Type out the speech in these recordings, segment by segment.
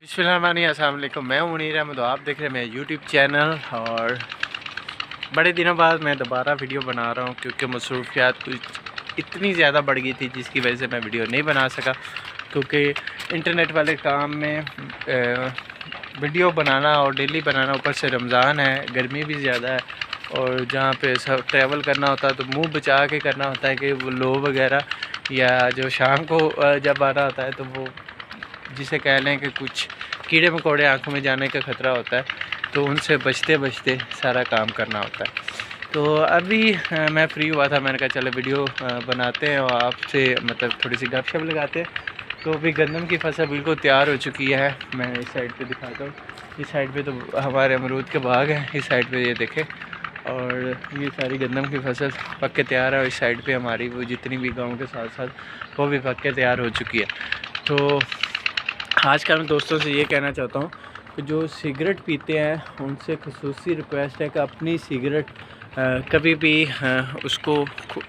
अस्सलाम वालेकुम। मैं हूं मुनीर अहमद, आप देख रहे हैं मेरा यूट्यूब चैनल। और बड़े दिनों बाद मैं दोबारा वीडियो बना रहा हूं क्योंकि मसरूफियात कुछ इतनी ज़्यादा बढ़ गई थी जिसकी वजह से मैं वीडियो नहीं बना सका। क्योंकि इंटरनेट वाले काम में वीडियो बनाना और डेली बनाना, ऊपर से रमज़ान है, गर्मी भी ज़्यादा है और जहाँ पे सब ट्रैवल करना होता है तो मुँह बचा के करना होता है कि वो लो वगैरह या जो शाम को जब आना होता है तो वो जिसे कह लें कि कुछ कीड़े मकोड़े आँखों में जाने का ख़तरा होता है, तो उनसे बचते बचते सारा काम करना होता है। तो अभी मैं फ्री हुआ था, मैंने कहा चलो वीडियो बनाते हैं और आपसे मतलब थोड़ी सी गपशप लगाते हैं। तो अभी गंदम की फसल बिल्कुल तैयार हो चुकी है। मैं इस साइड पे दिखाता हूँ। इस साइड पे तो हमारे अमरूद के बाग हैं, इस साइड पे ये देखें, और ये सारी गंदम की फसल पक के तैयार है। और इस साइड पे हमारी वो जितनी भी गाँव के साथ साथ वो भी पक के तैयार हो चुकी है। तो आज का मैं दोस्तों से ये कहना चाहता हूँ कि जो सिगरेट पीते हैं उनसे ख़ुसूसी रिक्वेस्ट है कि अपनी सिगरेट कभी भी उसको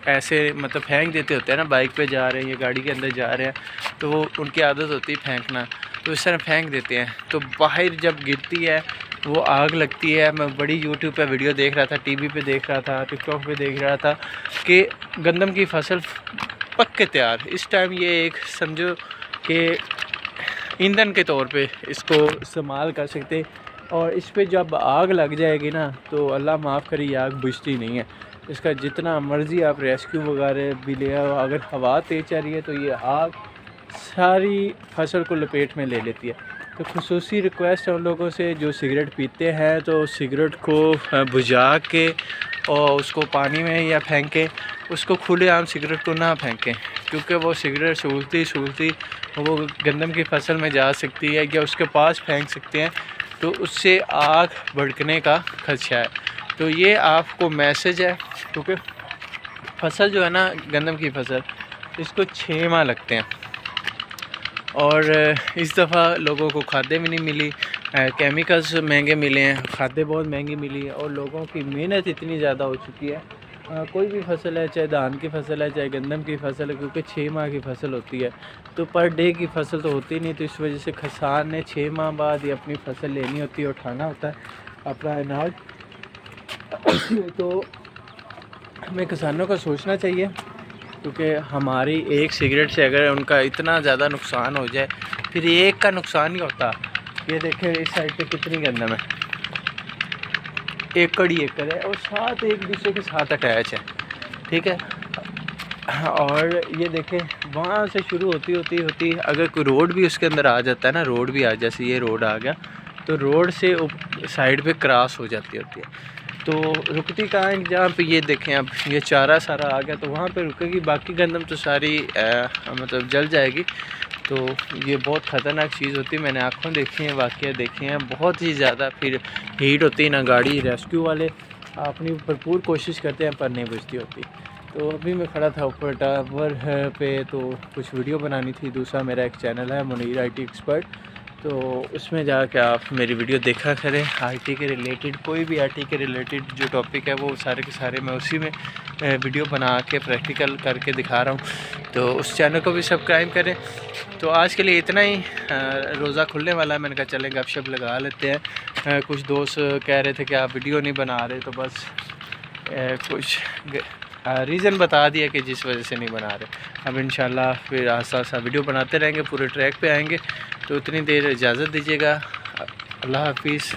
ऐसे मतलब फेंक देते होते हैं ना, बाइक पे जा रहे हैं या गाड़ी के अंदर जा रहे हैं तो वो उनकी आदत होती है फेंकना, तो इस तरह फेंक देते हैं तो बाहर जब गिरती है वो आग लगती है। मैं बड़ी यूट्यूब पे वीडियो देख रहा था, टीवी पे देख रहा था, टिकटॉक पे देख रहा था कि गंदम की फसल पक के तैयार। इस टाइम ये एक समझो कि ईंधन के तौर पे इसको इस्तेमाल कर सकते। और इस पे जब आग लग जाएगी ना तो अल्लाह माफ़ करे ये आग बुझती नहीं है। इसका जितना मर्ज़ी आप रेस्क्यू वगैरह भी ले आओ, अगर हवा तेज़ चल रही है तो ये आग सारी फसल को लपेट में ले लेती है। तो खुसूसी रिक्वेस्ट है उन लोगों से जो सिगरेट पीते हैं तो सिगरेट को बुझा के और उसको पानी में या फेंकें, उसको खुलेआम सिगरेट को ना फेंकें, क्योंकि वो सिगरेट सूलती वो गंदम की फसल में जा सकती है या उसके पास फेंक सकते हैं, तो उससे आग भड़कने का खदशा है। तो ये आपको मैसेज है, क्योंकि फसल जो है ना गंदम की फसल, इसको 6 माह लगते हैं और इस दफ़ा लोगों को खादें भी नहीं मिली, केमिकल्स महंगे मिले हैं, खादें बहुत महंगी मिली है और लोगों की मेहनत इतनी ज़्यादा हो चुकी है। कोई भी फसल है, चाहे धान की फसल है चाहे गंदम की फसल है, क्योंकि 6 माह की फसल होती है तो पर डे की फसल तो होती नहीं, तो इस वजह से किसान ने 6 माह बाद ही अपनी फसल लेनी होती है, उठाना होता है अपना अनाज। तो हमें किसानों का सोचना चाहिए, क्योंकि हमारी एक सिगरेट से अगर उनका इतना ज़्यादा नुकसान हो जाए, फिर एक का नुकसान नहीं होता। ये देखें इस साइड पे कितनी गंदम है, एकड़ ही एकड़ है और साथ एक दूसरे के साथ अटैच है, ठीक है। और ये देखें वहाँ से शुरू होती अगर कोई रोड भी उसके अंदर आ जाता है ना, रोड भी आ, जैसे ये रोड आ गया तो रोड से साइड पे क्रॉस हो जाती होती है, तो रुकती कहाँ है, जहाँ पे ये देखें अब ये चारा सारा आ गया तो वहाँ पे रुकेगी, बाकी गंदम तो सारी मतलब जल जाएगी। तो ये बहुत ख़तरनाक चीज़ होती है, मैंने आँखों देखी हैं, वाक़या देखे हैं, बहुत ही ज़्यादा फिर हीट होती है ना। गाड़ी रेस्क्यू वाले अपनी भरपूर कोशिश करते हैं पर नहीं बुझती होती। तो अभी मैं खड़ा था ऊपर टावर पे, तो कुछ वीडियो बनानी थी। दूसरा मेरा एक चैनल है मुनीर IT एक्सपर्ट, तो उसमें जाके आप मेरी वीडियो देखा करें। IT के रिलेटेड कोई भी IT के रिलेटेड जो टॉपिक है वो सारे के सारे मैं उसी में वीडियो बना के प्रैक्टिकल करके दिखा रहा हूँ, तो उस चैनल को भी सब्सक्राइब करें। तो आज के लिए इतना ही, रोज़ा खुलने वाला है, मैंने कहा चलें गपशप लगा लेते हैं। कुछ दोस्त कह रहे थे कि आप वीडियो नहीं बना रहे, तो बस कुछ रीज़न बता दिया कि जिस वजह से नहीं बना रहे। अब इंशाल्लाह फिर आस्ता आस्ता वीडियो बनाते रहेंगे, पूरे ट्रैक पे आएंगे। तो इतनी देर इजाज़त दीजिएगा, अल्लाह हाफिज़।